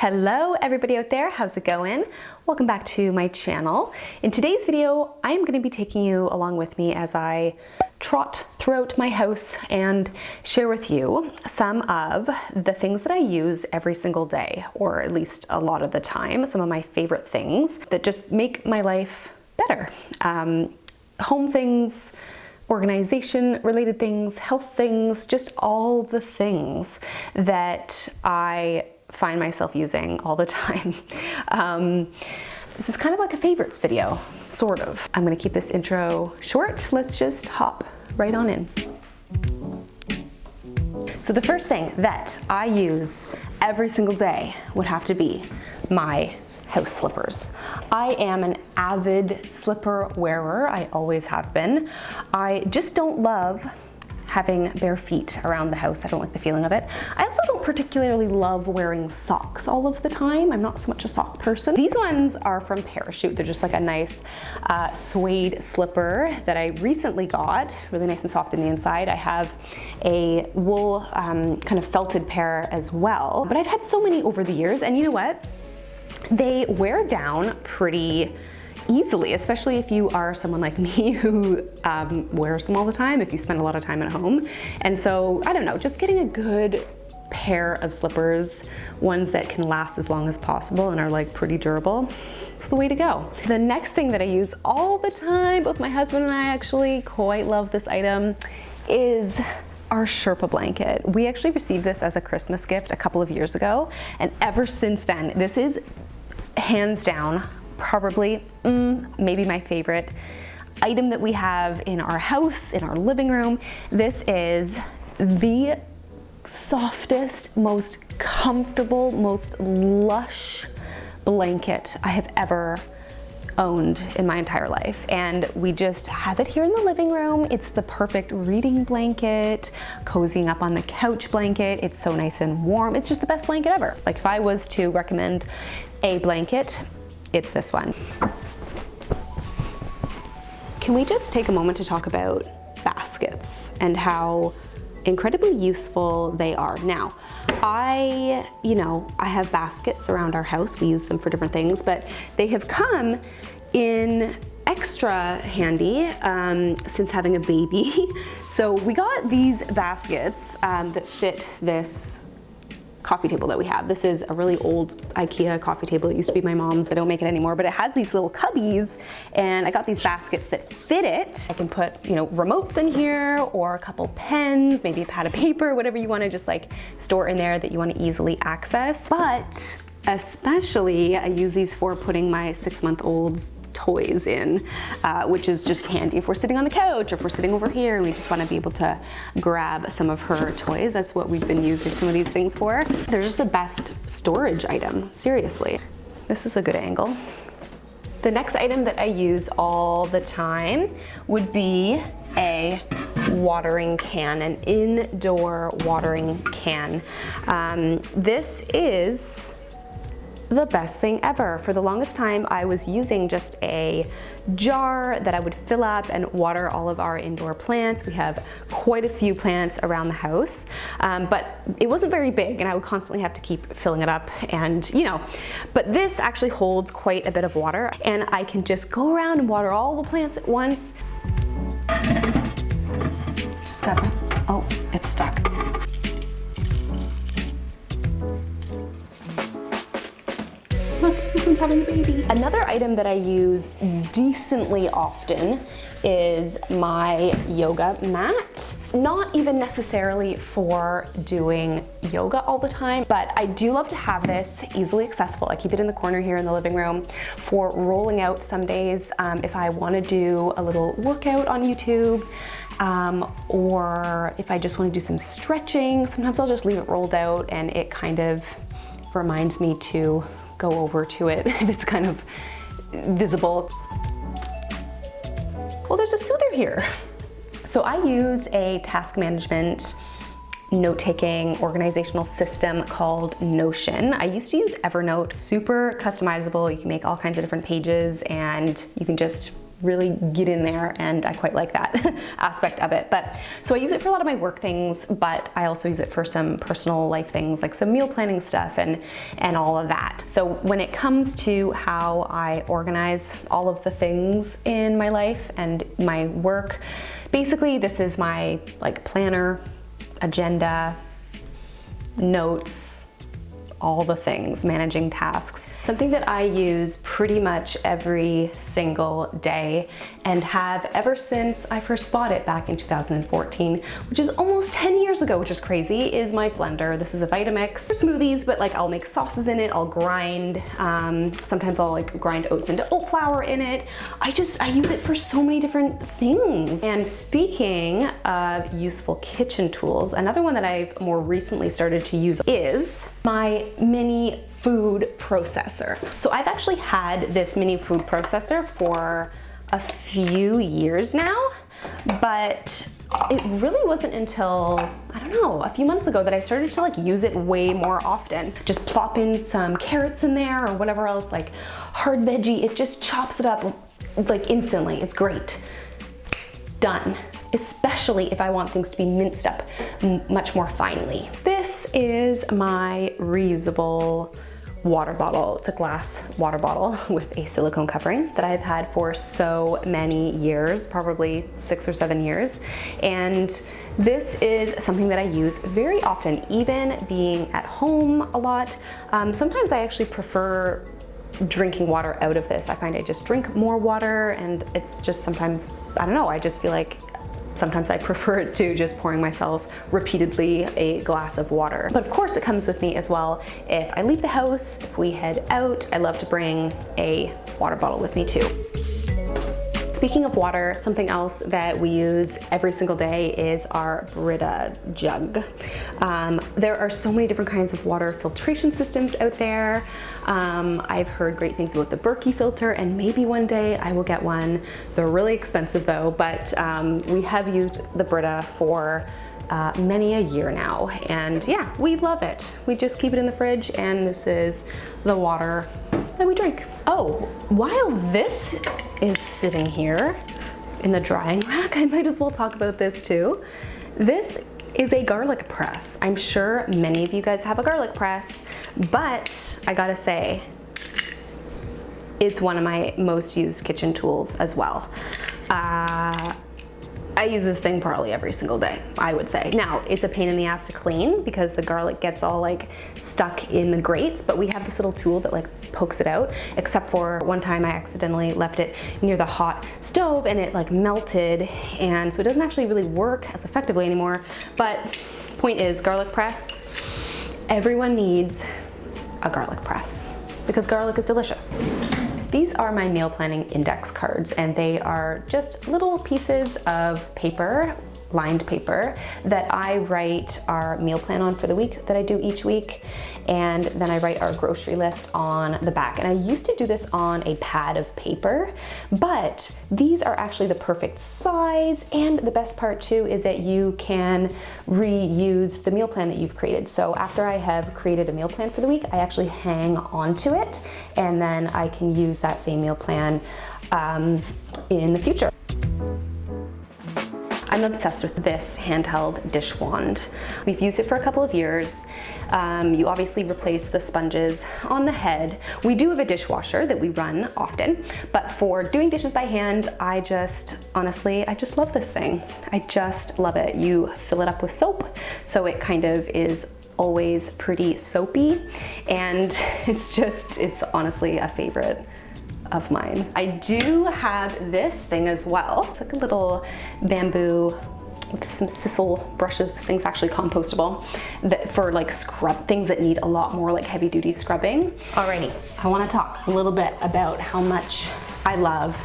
Hello everybody out there, how's it going? Welcome back to my channel. In today's video, I am going to be taking you along with me as I trot throughout my house and share with you some of the things that I use every single day, or at least a lot of the time, some of my favorite things that just make my life better. Home things, organization related things, health things, just all the things that I find myself using all the time. This is kind of like a favorites video, sort of. I'm gonna keep this intro short. Let's just hop right on in. So the first thing that I use every single day would have to be my house slippers. I am an avid slipper wearer. I always have been. I just don't love having bare feet around the house. I don't like the feeling of it. I also don't particularly love wearing socks all of the time. I'm not so much a sock person. These ones are from Parachute. They're just like a nice suede slipper that I recently got, really nice and soft in the inside. I have a wool kind of felted pair as well, but I've had so many over the years, and you know what? They wear down pretty easily, especially if you are someone like me who wears them all the time, if you spend a lot of time at home. And so, I don't know, just getting a good pair of slippers, ones that can last as long as possible and are like pretty durable, it's the way to go. The next thing that I use all the time, both my husband and I actually quite love this item, is our Sherpa blanket. We actually received this as a Christmas gift a couple of years ago, and ever since then, this is hands down probably maybe my favorite item that we have in our house, in our living room. This is the softest, most comfortable, most lush blanket I have ever owned in my entire life, and we just have it here in the living room. It's the perfect reading blanket, cozying up on the couch blanket. It's so nice and warm. It's just the best blanket ever. Like, if I was to recommend a blanket, it's this one. Can we just take a moment to talk about baskets and how incredibly useful they are? Now, I have baskets around our house. We use them for different things, but they have come in extra handy since having a baby. So we got these baskets that fit this coffee table that we have. This is a really old IKEA coffee table. It used to be my mom's. I don't make it anymore, but it has these little cubbies, and I got these baskets that fit it. I can put, remotes in here, or a couple pens, maybe a pad of paper, whatever you want to just like store in there that you want to easily access. But especially I use these for putting my 6-month-old's toys in, which is just handy if we're sitting on the couch or if we're sitting over here and we just want to be able to grab some of her toys. That's what we've been using some of these things for. They're just the best storage item, seriously. This is a good angle. The next item that I use all the time would be a watering can, an indoor watering can. This is the best thing ever. For the longest time, I was using just a jar that I would fill up and water all of our indoor plants. We have quite a few plants around the house, but it wasn't very big, and I would constantly have to keep filling it up, and but this actually holds quite a bit of water, and I can just go around and water all the plants at once. Just gotta, oh, it's stuck. Having a baby. Another item that I use decently often is my yoga mat. Not even necessarily for doing yoga all the time, but I do love to have this easily accessible. I keep it in the corner here in the living room for rolling out some days if I want to do a little workout on YouTube, or if I just want to do some stretching. Sometimes I'll just leave it rolled out, and it kind of reminds me to go over to it if it's kind of visible. Well, there's a soother here. So I use a task management, note-taking, organizational system called Notion. I used to use Evernote, super customizable. You can make all kinds of different pages, and you can just really get in there, and I quite like that aspect of it. But so I use it for a lot of my work things, but I also use it for some personal life things like some meal planning stuff and all of that. So when it comes to how I organize all of the things in my life and my work, basically this is my like planner, agenda, notes, all the things, managing tasks. Something that I use pretty much every single day and have ever since I first bought it back in 2014, which is almost 10 years ago, which is crazy, is my blender. This is a Vitamix for smoothies, but like I'll make sauces in it, I'll grind, sometimes I'll like grind oats into oat flour in it. I use it for so many different things. And speaking of useful kitchen tools, another one that I've more recently started to use is my mini food processor. So I've actually had this mini food processor for a few years now, but it really wasn't until, I don't know, a few months ago that I started to like use it way more often. Just plop in some carrots in there or whatever else, like hard veggie, it just chops it up like instantly. It's great. Done. Especially if I want things to be minced up much more finely. This is my reusable water bottle. It's a glass water bottle with a silicone covering that I've had for so many years, probably 6 or 7 years. And this is something that I use very often, even being at home a lot. Sometimes I actually prefer drinking water out of this. I find I just drink more water, and it's just sometimes, I don't know, I just feel like sometimes I prefer it to just pouring myself repeatedly a glass of water. But of course it comes with me as well. If I leave the house, if we head out, I love to bring a water bottle with me too. Speaking of water, something else that we use every single day is our Brita jug. There are so many different kinds of water filtration systems out there. I've heard great things about the Berkey filter, and maybe one day I will get one. They're really expensive though, but we have used the Brita for many a year now, and yeah, we love it. We just keep it in the fridge, and this is the water that we drink. Oh, while this is sitting here in the drying rack, I might as well talk about this too. This is a garlic press. I'm sure many of you guys have a garlic press, but I gotta say, it's one of my most used kitchen tools as well. I use this thing probably every single day, I would say. Now, it's a pain in the ass to clean because the garlic gets all like stuck in the grates, but we have this little tool that like pokes it out, except for one time I accidentally left it near the hot stove and it like melted, and so it doesn't actually really work as effectively anymore. But point is, garlic press, everyone needs a garlic press because garlic is delicious. These are my meal planning index cards, and they are just little pieces of paper, lined paper, that I write our meal plan on for the week that I do each week, and then I write our grocery list on the back. And I used to do this on a pad of paper, but these are actually the perfect size, and the best part too is that you can reuse the meal plan that you've created. So after I have created a meal plan for the week, I actually hang onto it, and then I can use that same meal plan in the future. I'm obsessed with this handheld dish wand. We've used it for a couple of years. You obviously replace the sponges on the head. We do have a dishwasher that we run often, but for doing dishes by hand, honestly, I just love this thing. I just love it. You fill it up with soap, so it kind of is always pretty soapy, and it's honestly a favorite of mine. I do have this thing as well. It's like a little bamboo with some sisal brushes. This thing's actually compostable, that for like scrub things that need a lot more like heavy duty scrubbing. Alrighty, I want to talk a little bit about how much I love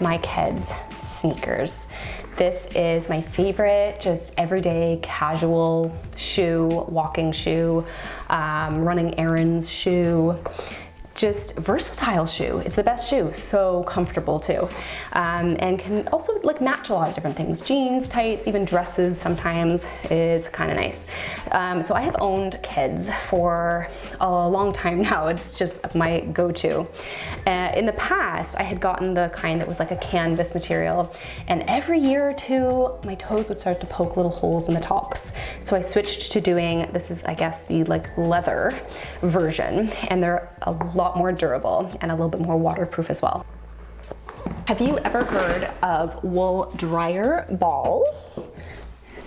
my Keds sneakers. This is my favorite, just everyday casual shoe, walking shoe, running errands shoe. just versatile shoe. It's the best shoe, so comfortable too. And can also like match a lot of different things. Jeans, tights, even dresses sometimes is kind of nice. So I have owned Keds for a long time now. It's just my go-to. In the past, I had gotten the kind that was like a canvas material, and every year or two, my toes would start to poke little holes in the tops. So I switched to doing, this is I guess the like leather version, and they're a lot more durable and a little bit more waterproof as well. Have you ever heard of wool dryer balls?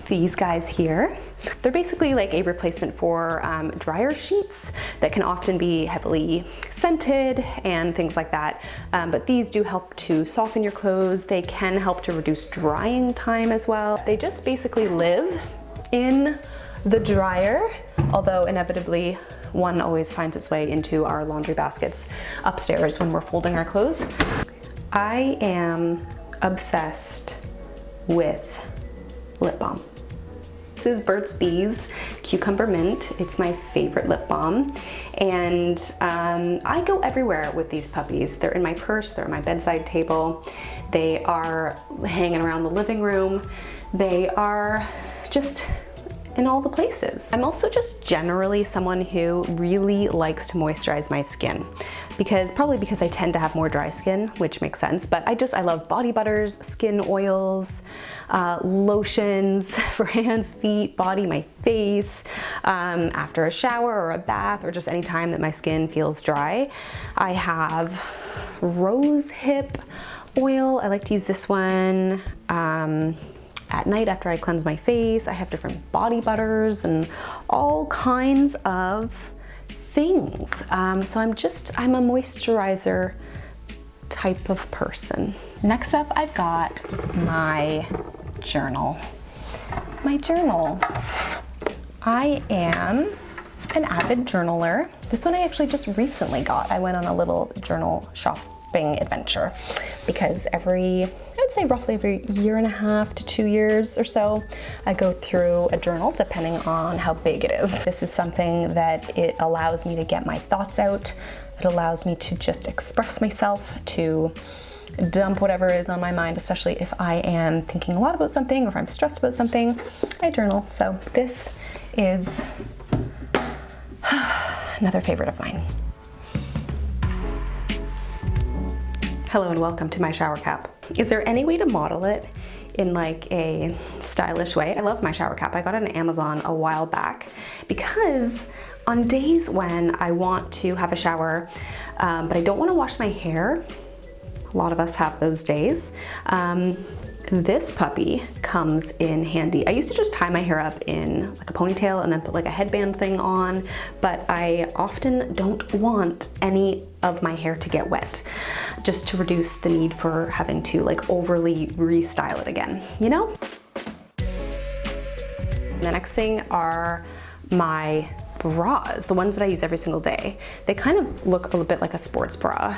These guys here, they're basically like a replacement for dryer sheets that can often be heavily scented and things like that. But these do help to soften your clothes. They can help to reduce drying time as well. They just basically live in the dryer, although inevitably one always finds its way into our laundry baskets upstairs when we're folding our clothes. I am obsessed with lip balm. This is Burt's Bees Cucumber Mint. It's my favorite lip balm. And I go everywhere with these puppies. They're in my purse, they're on my bedside table. They are hanging around the living room. They are just in all the places. I'm also just generally someone who really likes to moisturize my skin, probably because I tend to have more dry skin, which makes sense, but I love body butters, skin oils, lotions for hands, feet, body, my face, after a shower or a bath or just any time that my skin feels dry. I have rose hip oil. I like to use this one at night after I cleanse my face. I have different body butters and all kinds of things. So I'm a moisturizer type of person. Next up, I've got my journal. My journal. I am an avid journaler. This one I actually just recently got. I went on a little journal shopping adventure because I'd say roughly every year and a half to 2 years or so, I go through a journal depending on how big it is. This is something that it allows me to get my thoughts out. It allows me to just express myself, to dump whatever is on my mind, especially if I am thinking a lot about something or if I'm stressed about something, I journal. So this is another favorite of mine. Hello and welcome to my shower cap. Is there any way to model it in like a stylish way? I love my shower cap. I got it on Amazon a while back because on days when I want to have a shower, but I don't want to wash my hair, a lot of us have those days, this puppy comes in handy. I used to just tie my hair up in like a ponytail and then put like a headband thing on, but I often don't want any of my hair to get wet, just to reduce the need for having to like overly restyle it again, you know? The next thing are my bras, the ones that I use every single day. They kind of look a little bit like a sports bra.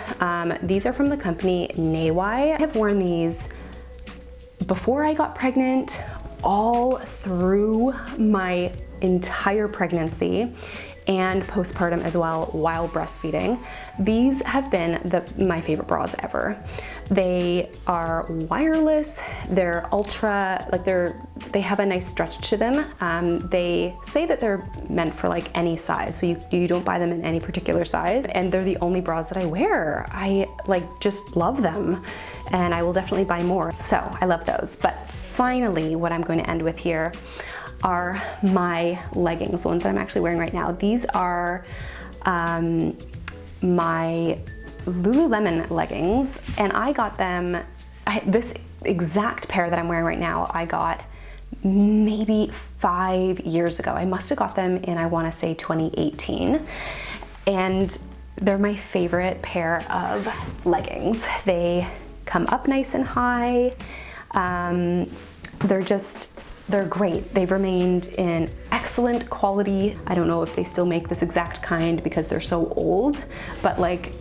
These are from the company Naywai. I have worn these before I got pregnant, all through my entire pregnancy, and postpartum as well while breastfeeding. These have been my favorite bras ever. They are wireless, they're ultra, like they have a nice stretch to them. They say that they're meant for like any size, so you don't buy them in any particular size, and they're the only bras that I wear. I just love them, and I will definitely buy more. So I love those. But finally, what I'm going to end with here are my leggings, the ones that I'm actually wearing right now. These are my Lululemon leggings, and I got them, this exact pair that I'm wearing right now, I got maybe 5 years ago. I must have got them in, I want to say 2018, and they're my favorite pair of leggings. They come up nice and high. They're great. They've remained in excellent quality. I don't know if they still make this exact kind because they're so old, but like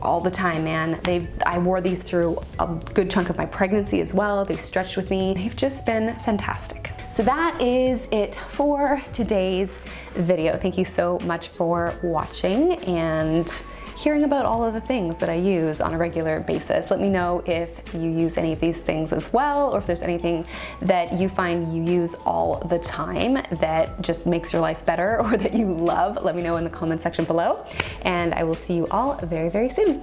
all the time, man. I wore these through a good chunk of my pregnancy as well. They stretched with me. They've just been fantastic. So that is it for today's video. Thank you so much for watching and hearing about all of the things that I use on a regular basis. Let me know if you use any of these things as well, or if there's anything that you find you use all the time that just makes your life better or that you love. Let me know in the comment section below, and I will see you all very, very soon.